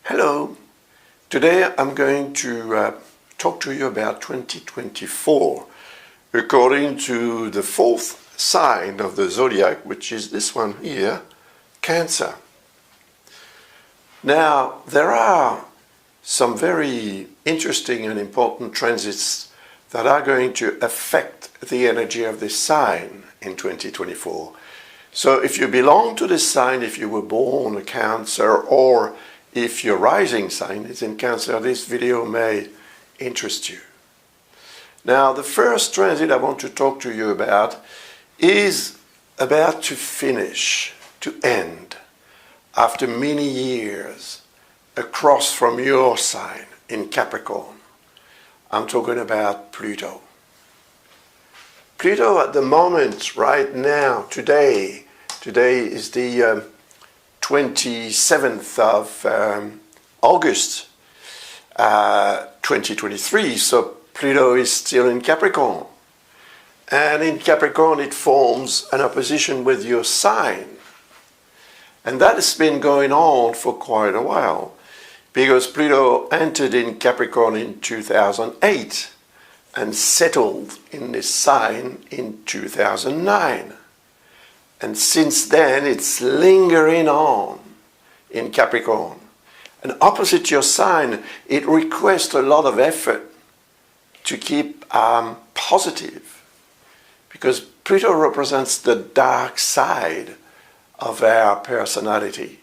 Hello, today I'm going to talk to you about 2024 according to the fourth sign of the zodiac, which is this one here, Cancer. Now, there are some very interesting and important transits that are going to affect the energy of this sign in 2024. So if you belong to this sign, if you were born a Cancer, or if your rising sign is in Cancer, this video may interest you. Now, the first transit I want to talk to you about is about to finish, to end, after many years, across from your sign in Capricorn. I'm talking about Pluto. Pluto at the moment, right now, today is the 27th of August 2023, so Pluto is still in Capricorn. And in Capricorn it forms an opposition with your sign. And that has been going on for quite a while, because Pluto entered in Capricorn in 2008 and settled in this sign in 2009. And since then, it's lingering on in Capricorn. And opposite your sign, it requests a lot of effort to keep positive. Because Pluto represents the dark side of our personality.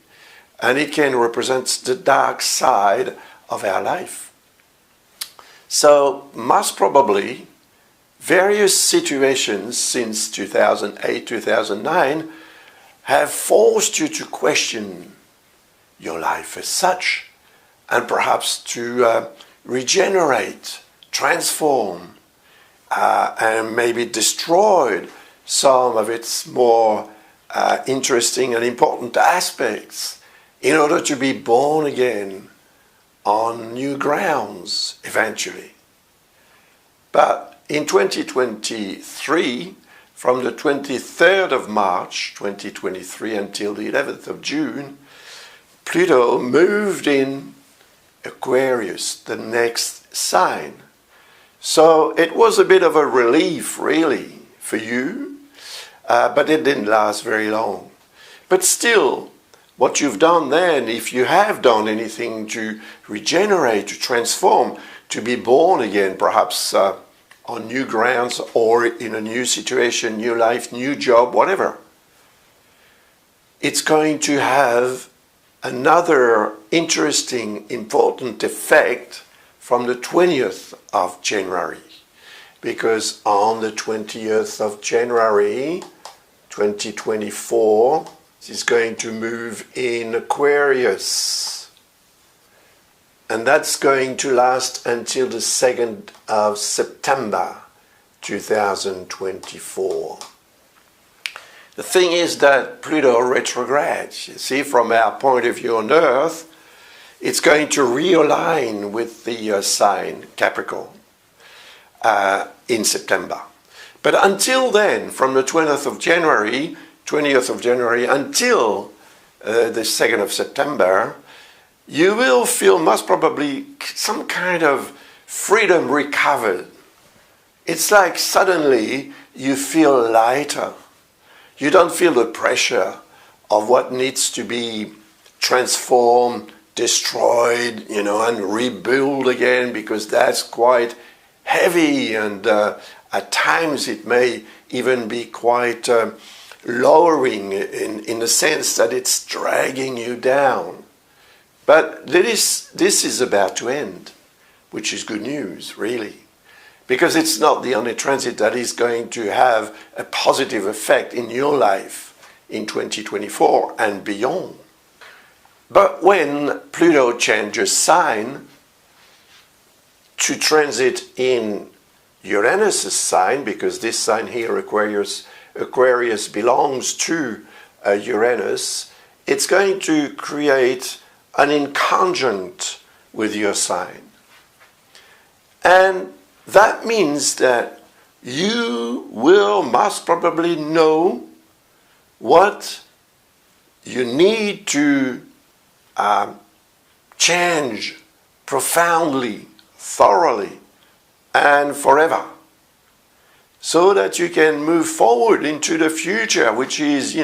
And it can represent the dark side of our life. So, most probably, various situations since 2008, 2009 have forced you to question your life as such, and perhaps to regenerate, transform, and maybe destroyed some of its more interesting and important aspects in order to be born again on new grounds eventually. But in 2023, from the 23rd of March 2023 until the 11th of June, Pluto moved in Aquarius, the next sign. So it was a bit of a relief, really, for you, but it didn't last very long. But still, what you've done then, if you have done anything to regenerate, to transform, to be born again, perhaps on new grounds or in a new situation, new life, new job, whatever, it's going to have another interesting, important effect from the 20th of January. Because on the 20th of January 2024, it's going to move in Aquarius. And that's going to last until the 2nd of September 2024. The thing is that Pluto retrogrades. You see, from our point of view on Earth, it's going to realign with the sign Capricorn in September. But until then, from the 20th of January until the 2nd of September, you will feel most probably some kind of freedom recovered. It's like suddenly you feel lighter. You don't feel the pressure of what needs to be transformed, destroyed, and rebuilt again, because that's quite heavy, and at times it may even be quite lowering in the sense that it's dragging you down. But this is about to end, which is good news, really, because it's not the only transit that is going to have a positive effect in your life in 2024 and beyond. But when Pluto changes sign to transit in Uranus' sign, because this sign here, Aquarius belongs to Uranus, it's going to create an inconjunct with your sign. And that means that you will most probably know what you need to change profoundly, thoroughly, and forever, so that you can move forward into the future, which is,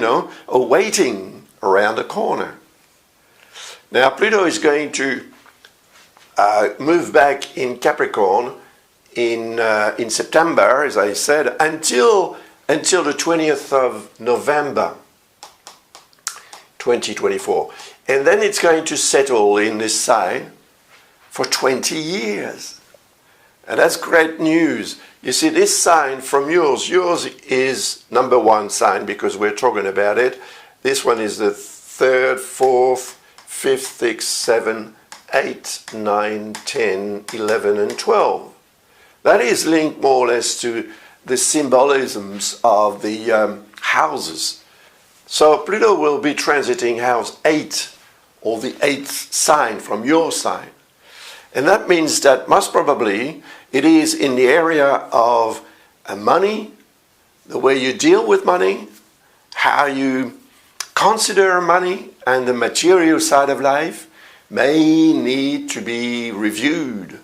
awaiting around the corner. Now, Pluto is going to move back in Capricorn in September, as I said, until the 20th of November 2024. And then it's going to settle in this sign for 20 years. And that's great news. You see, this sign from yours is number one sign because we're talking about it. This one is the 3rd, 4th, 5th, 6th, 7th, 8, 9, 10, 11, and 12. That is linked more or less to the symbolisms of the houses. So Pluto will be transiting house 8, or the 8th sign from your sign. And that means that most probably it is in the area of money, the way you deal with money, how you consider money, and the material side of life may need to be reviewed,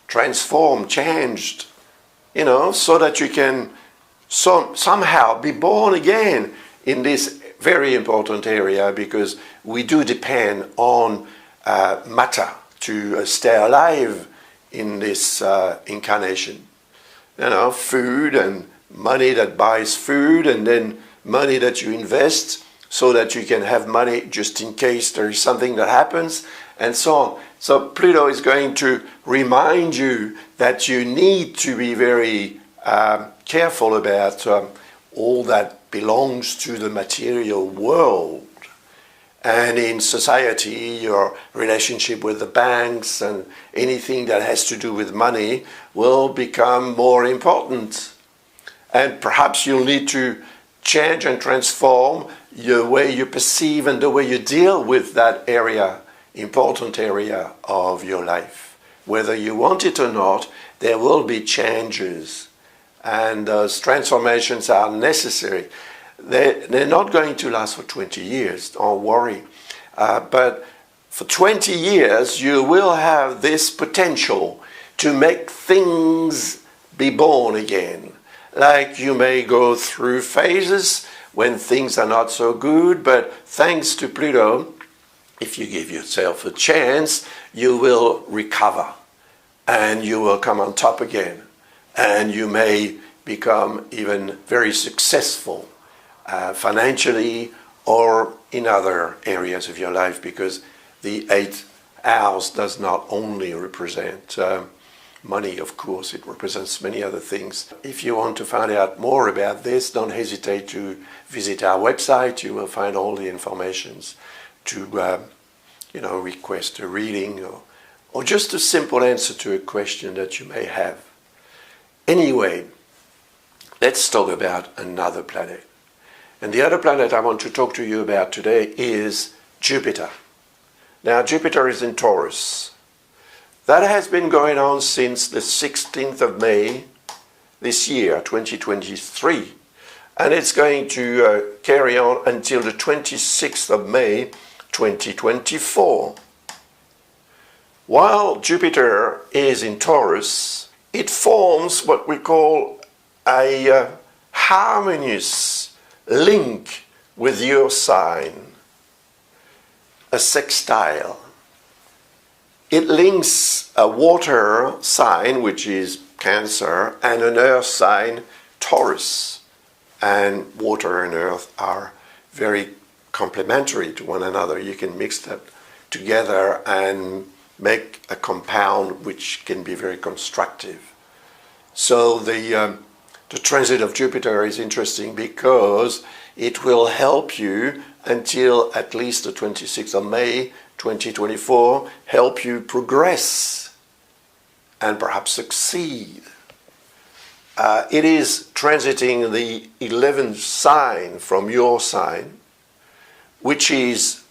transformed, changed, so that you can somehow be born again in this very important area, because we do depend on matter to stay alive in this incarnation. Food and money that buys food, and then money that you invest so that you can have money just in case there is something that happens, and so on. So Pluto is going to remind you that you need to be very careful about all that belongs to the material world. And in society, your relationship with the banks and anything that has to do with money will become more important. And perhaps you'll need to change and transform the way you perceive and the way you deal with that area, important area of your life. Whether you want it or not, there will be changes. And those transformations are necessary. They're not going to last for 20 years, don't worry. But for 20 years, you will have this potential to make things be born again. Like you may go through phases when things are not so good, but thanks to Pluto, if you give yourself a chance, you will recover and you will come on top again. And you may become even very successful financially or in other areas of your life, because the 8th house does not only represent money, of course, it represents many other things. If you want to find out more about this, don't hesitate to visit our website. You will find all the informations to request a reading or just a simple answer to a question that you may have. Anyway, let's talk about another planet. And the other planet I want to talk to you about today is Jupiter. Now, Jupiter is in Taurus. That has been going on since the 16th of May this year, 2023. And it's going to carry on until the 26th of May, 2024. While Jupiter is in Taurus, it forms what we call a harmonious link with your sign, a sextile. It links a water sign, which is Cancer, and an earth sign, Taurus. And water and earth are very complementary to one another. You can mix that together and make a compound which can be very constructive. So the transit of Jupiter is interesting because it will help you until at least the 26th of May 2024, help you progress and perhaps succeed. It is transiting the 11th sign from your sign, which is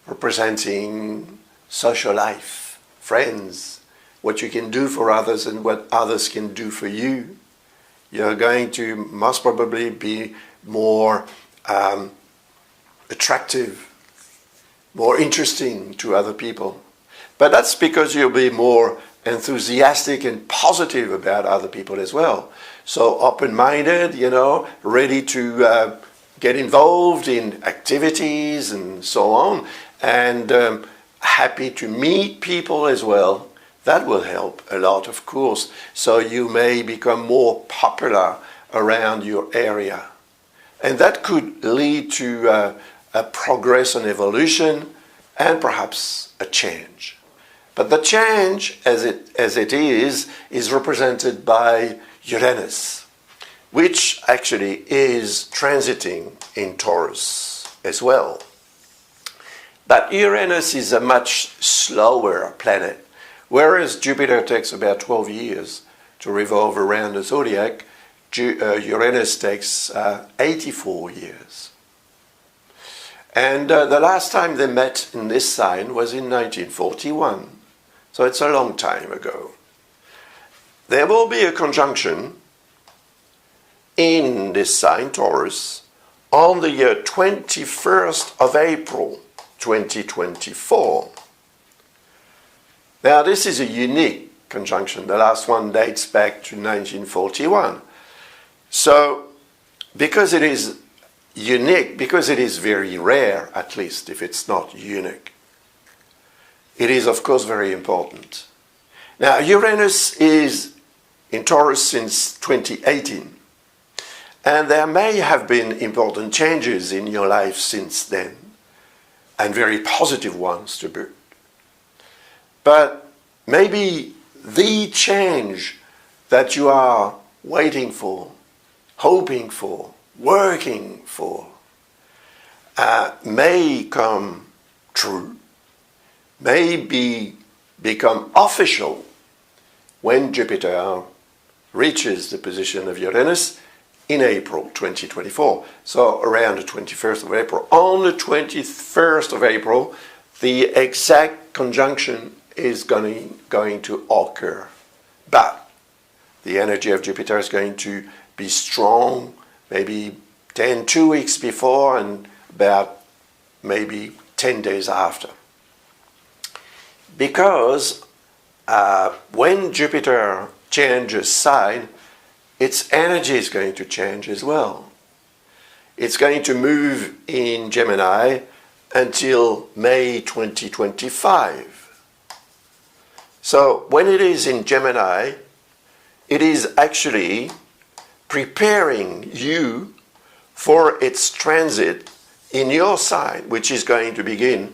representing social life, friends, what you can do for others and what others can do for you. You're going to most probably be more attractive, more interesting to other people. But that's because you'll be more enthusiastic and positive about other people as well. So open-minded, ready to get involved in activities and so on, and happy to meet people as well. That will help a lot, of course. So you may become more popular around your area. And that could lead to a progress and evolution and perhaps a change. But the change, as it is represented by Uranus, which actually is transiting in Taurus as well. But Uranus is a much slower planet. Whereas Jupiter takes about 12 years to revolve around the zodiac, Uranus takes 84 years. And the last time they met in this sign was in 1941. So it's a long time ago. There will be a conjunction in this sign, Taurus, on the year 21st of April, 2024. Now, this is a unique conjunction. The last one dates back to 1941. So, because it is unique, because it is very rare, at least if it's not unique, it is, of course, very important. Now, Uranus is in Taurus since 2018, and there may have been important changes in your life since then, and very positive ones to boot. But maybe the change that you are waiting for, hoping for, working for, may come true, may become official when Jupiter reaches the position of Uranus in April 2024. So around the 21st of April. On the 21st of April, the exact conjunction is going to occur. But the energy of Jupiter is going to be strong maybe 2 weeks before and about maybe 10 days after. Because when Jupiter changes sign, its energy is going to change as well. It's going to move in Gemini until May 2025. So when it is in Gemini, it is actually preparing you for its transit in your sign, which is going to begin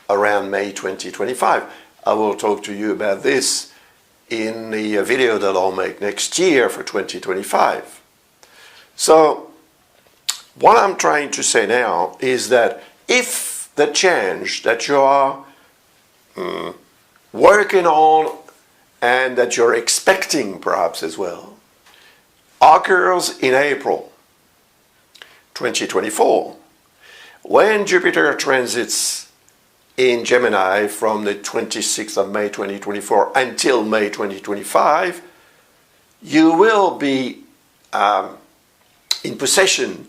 around May 2025. I will talk to you about this in the video that I'll make next year for 2025. So what I'm trying to say now is that if the change that you are working on and that you're expecting perhaps as well occurs in April 2024, when Jupiter transits in Gemini from the 26th of May 2024 until May 2025, you will be in possession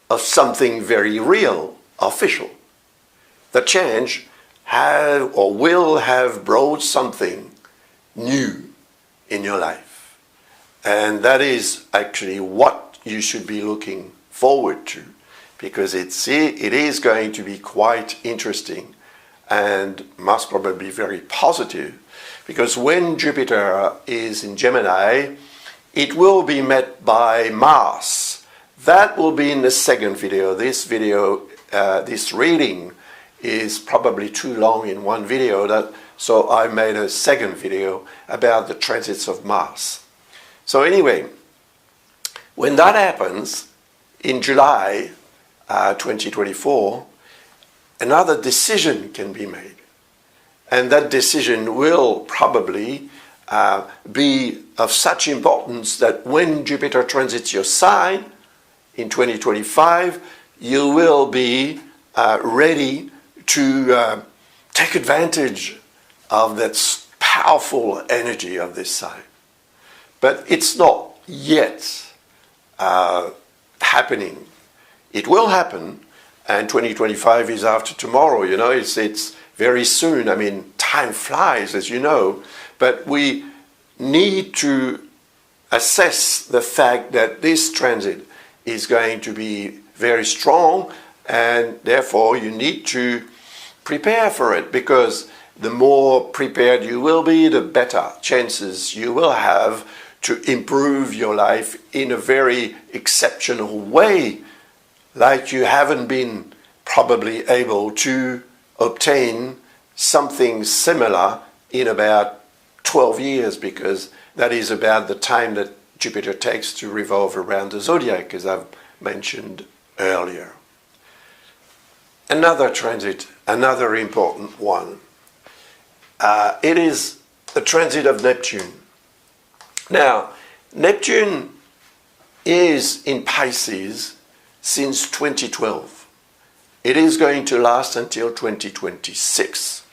of something very real, official. The change will have brought something new in your life. And that is actually what you should be looking forward to, because it is going to be quite interesting and must probably be very positive, because when Jupiter is in Gemini, it will be met by Mars. That will be in the second video. This reading is probably too long in one video, so I made a second video about the transits of Mars. So anyway, when that happens in July 2024, another decision can be made. And that decision will probably be of such importance that when Jupiter transits your sign in 2025, you will be ready to take advantage of that powerful energy of this sign. But it's not yet happening. It will happen, and 2025 is after tomorrow, it's very soon. I mean, time flies, as you know, but we need to assess the fact that this transit is going to be very strong, and therefore you need to prepare for it, because the more prepared you will be, the better chances you will have to improve your life in a very exceptional way, like you haven't been probably able to obtain something similar in about 12 years, because that is about the time that Jupiter takes to revolve around the zodiac, as I've mentioned earlier. Another transit, another important one, it is the transit of Neptune. Now, Neptune is in Pisces since 2012. It is going to last until 2026.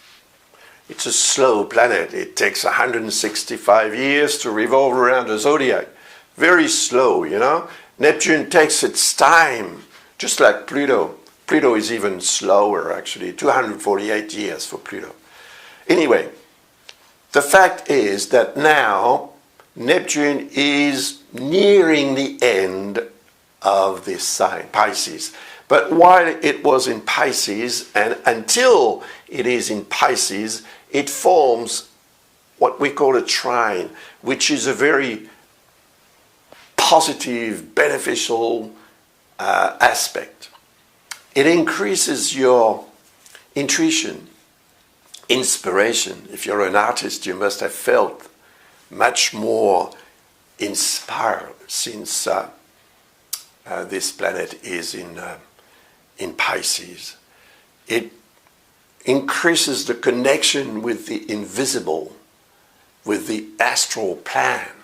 It's a slow planet. It takes 165 years to revolve around the zodiac. Very slow, you know. Neptune takes its time, just like Pluto. Pluto is even slower, actually, 248 years for Pluto. Anyway, the fact is that now Neptune is nearing the end of this sign, Pisces. But while it was in Pisces, and until it is in Pisces, it forms what we call a trine, which is a very positive, beneficial aspect. It increases your intuition, inspiration. If you're an artist, you must have felt much more inspired since this planet is in Pisces. It increases the connection with the invisible, with the astral plane,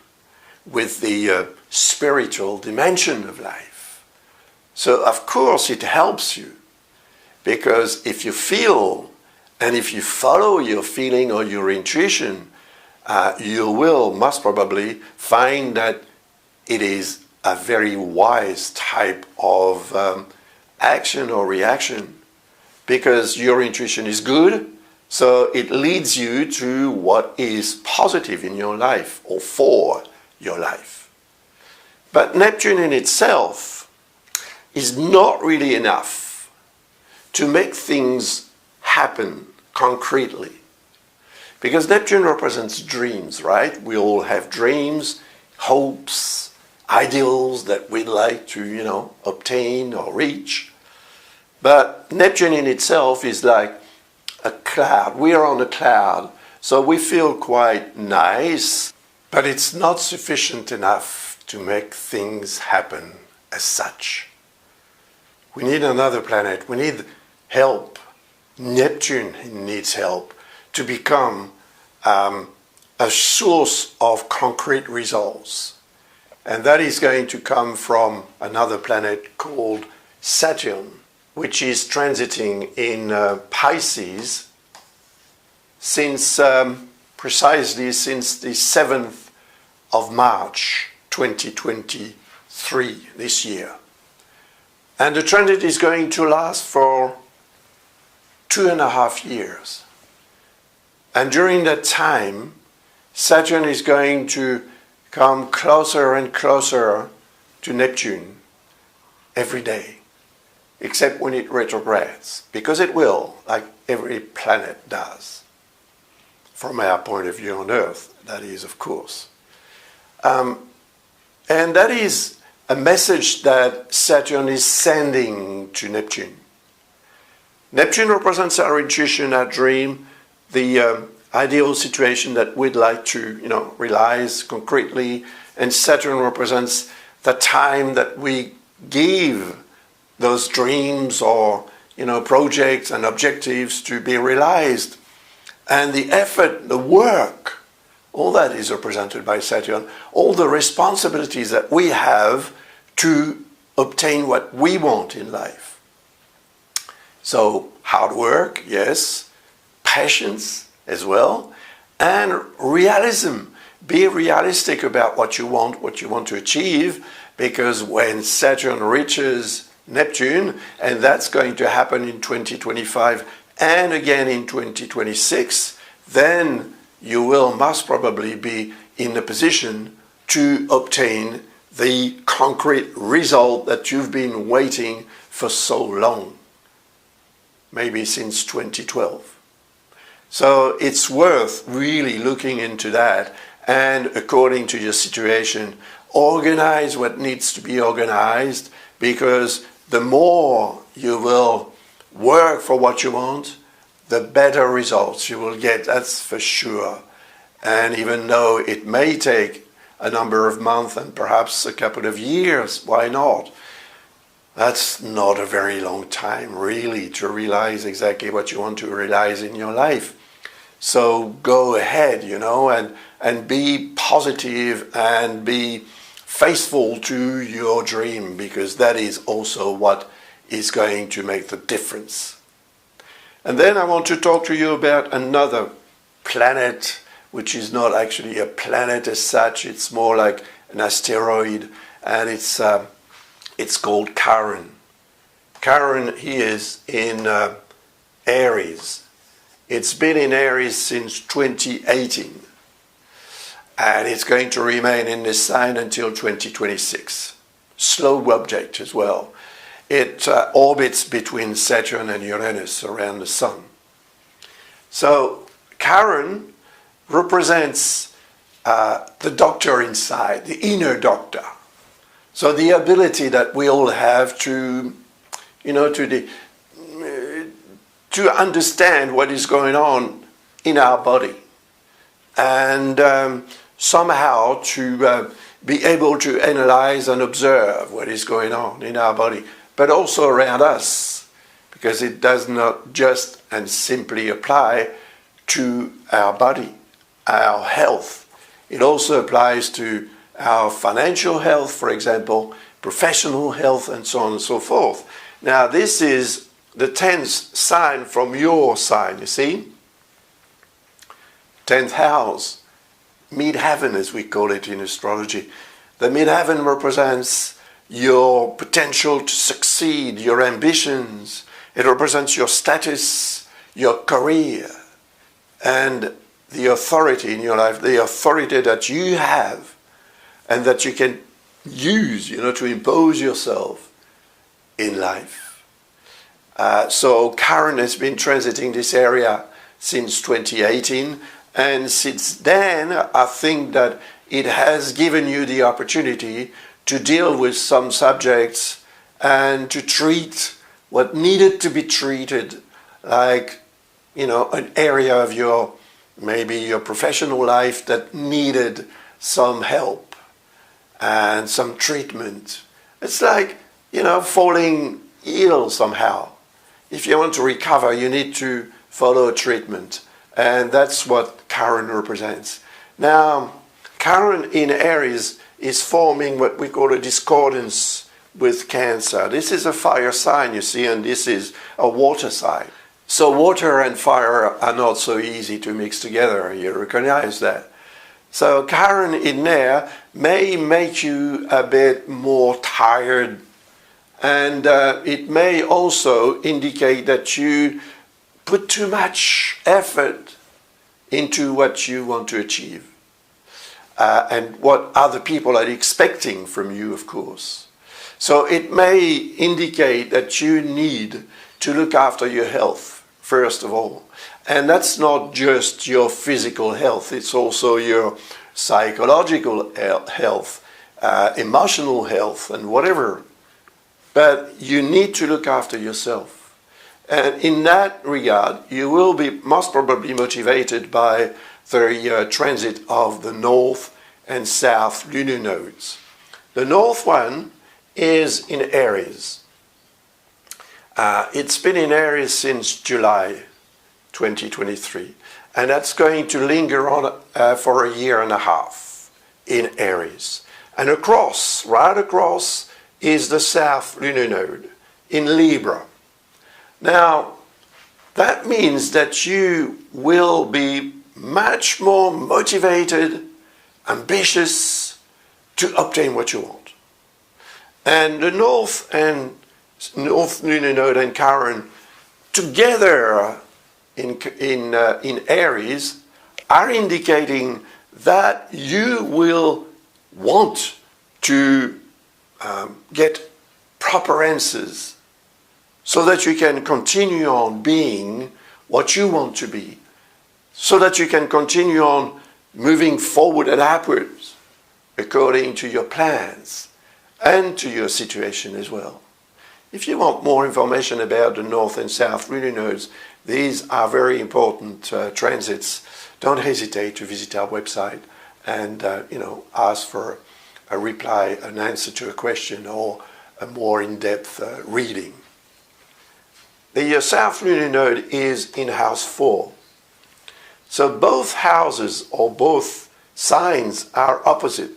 with the spiritual dimension of life. So of course it helps you, because if you feel and if you follow your feeling or your intuition, you will most probably find that it is a very wise type of action or reaction, because your intuition is good, so it leads you to what is positive in your life or for your life. But Neptune in itself is not really enough to make things happen concretely. Because Neptune represents dreams, right? We all have dreams, hopes, ideals that we'd like to, obtain or reach. But Neptune in itself is like a cloud. We are on a cloud, so we feel quite nice, but it's not sufficient enough to make things happen as such. We need another planet. We need help. Neptune needs help to become a source of concrete results. And that is going to come from another planet called Saturn, which is transiting in Pisces precisely since the 7th of March 2023, this year. And the transit is going to last for 2.5 years. And during that time, Saturn is going to come closer and closer to Neptune every day, except when it retrogrades, because it will, like every planet does. From our point of view on Earth, that is, of course. And that is a message that Saturn is sending to Neptune. Neptune represents our intuition, our dream, the ideal situation that we'd like to, realize concretely. And Saturn represents the time that we give those dreams or, projects and objectives to be realized. And the effort, the work, all that is represented by Saturn. All the responsibilities that we have to obtain what we want in life. So hard work, yes, patience as well, and realism. Be realistic about what you want to achieve, because when Saturn reaches Neptune, and that's going to happen in 2025 and again in 2026, then you will most probably be in a position to obtain the concrete result that you've been waiting for so long, maybe since 2012. So it's worth really looking into that, and according to your situation, organize what needs to be organized, because the more you will work for what you want, the better results you will get, that's for sure. And even though it may take a number of months and perhaps a couple of years, why not? That's not a very long time, really, to realize exactly what you want to realize in your life. So go ahead, and be positive and be faithful to your dream, because that is also what is going to make the difference. And then I want to talk to you about another planet, which is not actually a planet as such. It's more like an asteroid, and it's called Charon. Charon is in Aries. It's been in Aries since 2018, and it's going to remain in this sign until 2026. Slow object as well. It orbits between Saturn and Uranus around the Sun. So Charon represents the doctor inside, the inner doctor. So the ability that we all have to understand what is going on in our body, and somehow to be able to analyze and observe what is going on in our body, but also around us, because it does not just and simply apply to our body, our health. It also applies to our financial health, for example, professional health, and so on and so forth. Now, this is the 10th sign from your sign, you see? 10th house, midheaven as we call it in astrology. The midheaven represents your potential to succeed, your ambitions. It represents your status, your career, and the authority in your life, the authority that you have and that you can use, to impose yourself in life. So Charon has been transiting this area since 2018, and since then I think that it has given you the opportunity to deal with some subjects and to treat what needed to be treated, like, an area of maybe your professional life that needed some help and some treatment. It's like, falling ill somehow. If you want to recover, you need to follow treatment. And that's what Charon represents. Now, Charon in Aries is forming what we call a discordance with Cancer. This is a fire sign, you see, and this is a water sign. So water and fire are not so easy to mix together. You recognize that. So Charon in there may make you a bit more tired, and it may also indicate that you put too much effort into what you want to achieve. And what other people are expecting from you, of course. So it may indicate that you need to look after your health, first of all. And that's not just your physical health, it's also your psychological health, emotional health, and whatever. But you need to look after yourself. And in that regard, you will be most probably motivated by the transit of the north and south lunar nodes. The north one is in Aries. It's been in Aries since July 2023, and that's going to linger on for a year and a half in Aries. And right across, is the south lunar node in Libra. Now, that means that you will be much more motivated, ambitious to obtain what you want. And the North lunar node and Charon together in Aries are indicating that you will want to get proper answers so that you can continue on being what you want to be, so that you can continue on moving forward and upwards according to your plans and to your situation as well. If you want more information about the North and South lunar nodes, these are very important transits. Don't hesitate to visit our website and ask for a reply, an answer to a question, or a more in-depth reading. The South lunar node is in house 4. So both houses or both signs are opposite.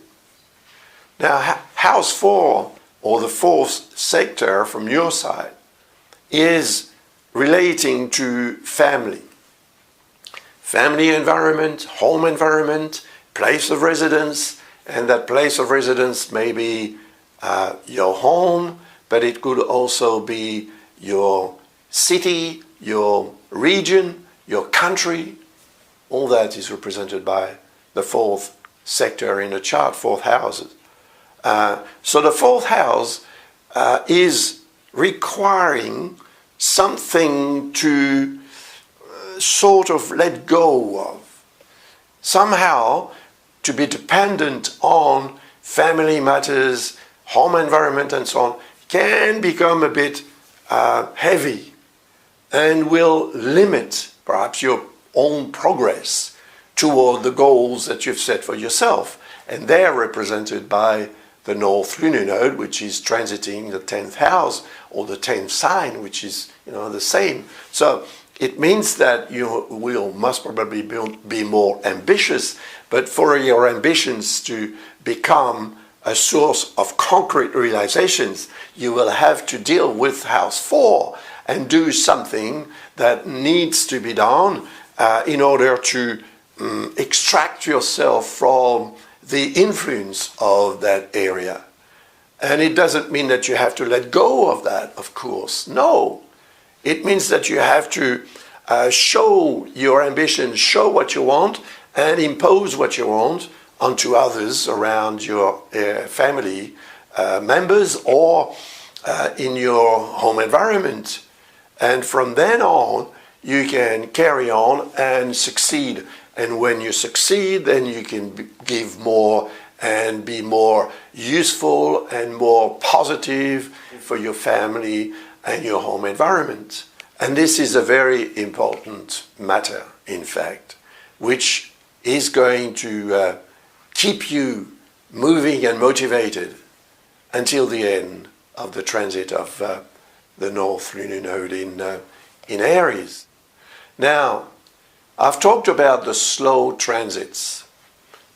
Now, house 4, or the 4th sector from your side, is relating to family. Family environment, home environment, place of residence, and that place of residence may be your home, but it could also be your city, your region, your country. All that is represented by the 4th sector in a chart, 4th houses. So the 4th house is requiring something to sort of let go of. Somehow to be dependent on family matters, home environment and so on, can become a bit heavy and will limit perhaps your own progress toward the goals that you've set for yourself. And they're represented by the North lunar node, which is transiting the 10th house, or the 10th sign, which is the same. So it means that you will most probably be more ambitious, but for your ambitions to become a source of concrete realizations, you will have to deal with house 4 and do something that needs to be done in order to extract yourself from the influence of that area. And it doesn't mean that you have to let go of that, of course. No. It means that you have to show your ambition, show what you want, and impose what you want onto others around your family members or in your home environment. And from then on, you can carry on and succeed. And when you succeed, then you can give more and be more useful and more positive for your family and your home environment. And this is a very important matter, in fact, which is going to keep you moving and motivated until the end of the transit of the North lunar node in Aries. Now, I've talked about the slow transits.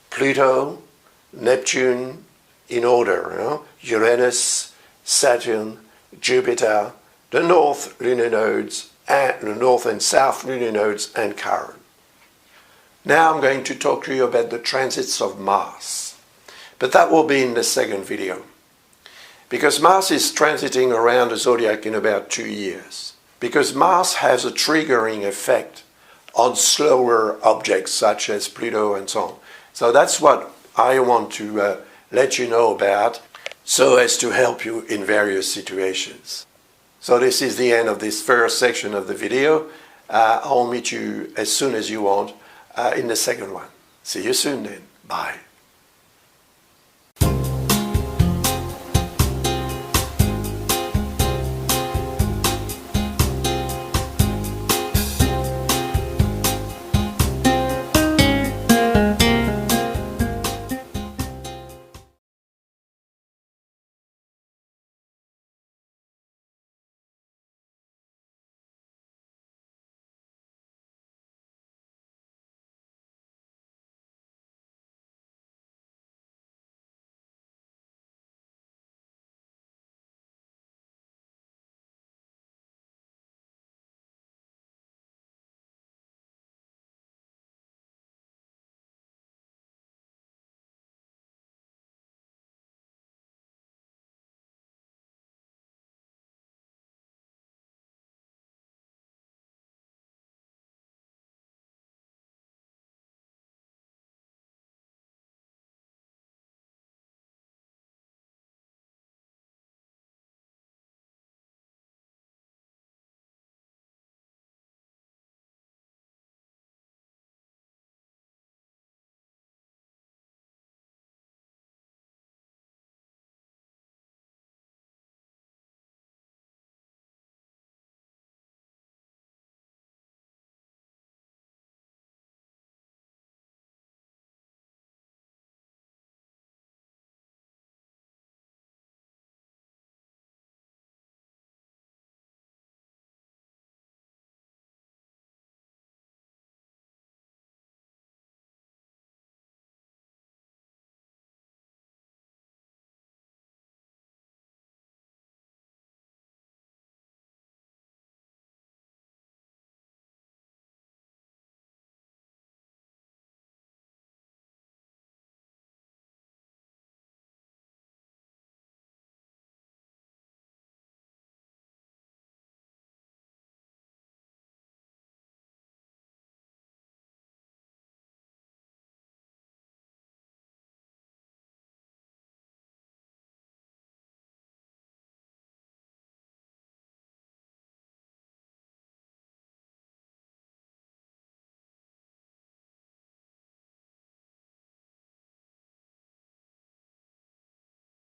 Pluto, Neptune, in order, Uranus, Saturn, Jupiter, the North lunar nodes, and the North and South lunar nodes, and Chiron. Now I'm going to talk to you about the transits of Mars. But that will be in the second video. Because Mars is transiting around the zodiac in about 2 years. Because Mars has a triggering effect on slower objects such as Pluto and so on. So that's what I want to let you know about, so as to help you in various situations. So this is the end of this first section of the video. I'll meet you as soon as you want in the second one. See you soon then. Bye.